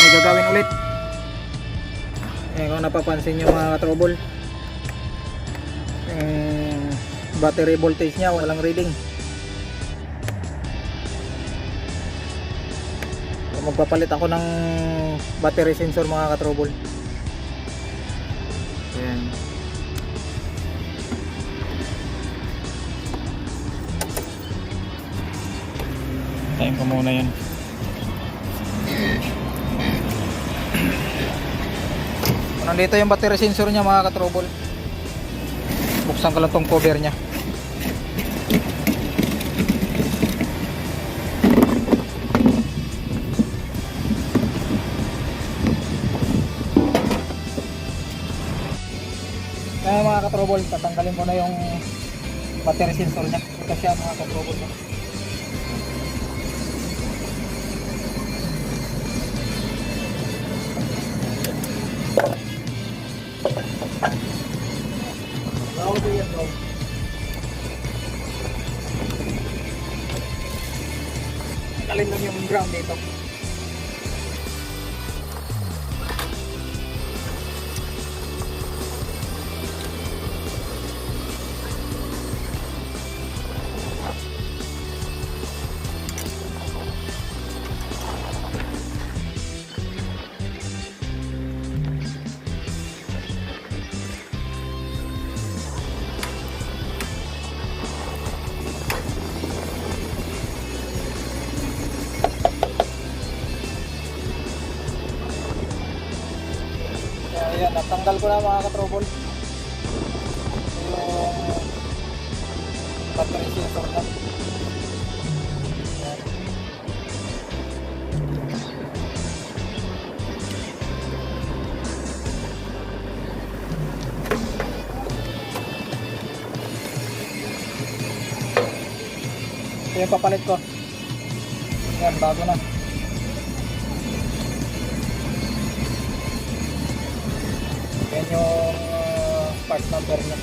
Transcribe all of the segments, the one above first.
gagawin ulit. Ayan, kung napapansin nyo mga ka-trouble, battery voltage nya walang reading. So, magpapalit ako ng battery sensor mga ka-trouble. Ayan. Tayin ko muna yan. Nandito yung battery sensor nya mga ka-trouble. Buksan ko lang tong cover nya. Kaya mga ka-trouble, tatanggalin ko na yung battery sensor nya. Ito siya mga ka-trouble. Tanggalin lang yung ground dito. Ayan, natanggal ko na mga ka-trouble yung battery sensor na. Ayan. Ito yung papalit ko. Ayan, bago na. Yan yung part number niya.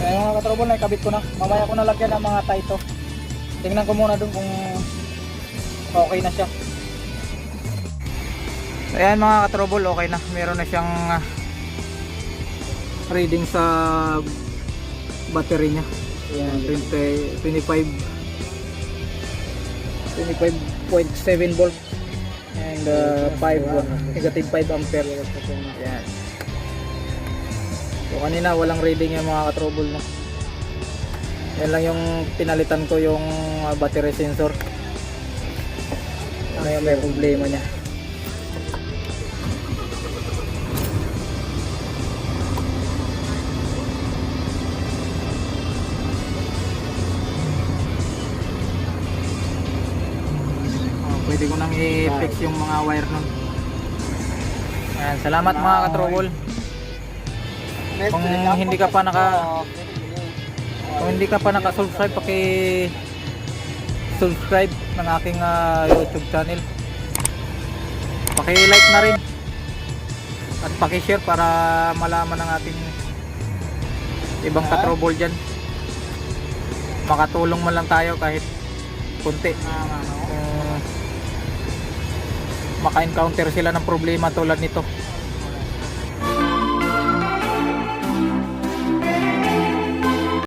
Ayan mga ka-trouble, nakikabit ko na. Mamaya ko nalagyan ng mga tie to. Tingnan ko muna dun kung okay na siya. Ayan mga ka-trouble, okay na. Meron na siyang reading sa battery nya. Ayan, 25.7 volt and negative 5 ampere. Ayan. So kanina walang reading yung mga ka-trouble na. Yan lang yung pinalitan ko yung battery sensor. Ano yung may problema niya. Pwede ko nang i-fix yung mga wire nun. Ayan, salamat mga ka-trouble. Kung hindi ka pa naka-subscribe, paki-subscribe ng aking YouTube channel. Paki-like na rin at paki-share para malaman ng ating ibang ka-trouble dyan. Makatulong man lang tayo kahit kunti. Maka-encounter sila ng problema tulad nito.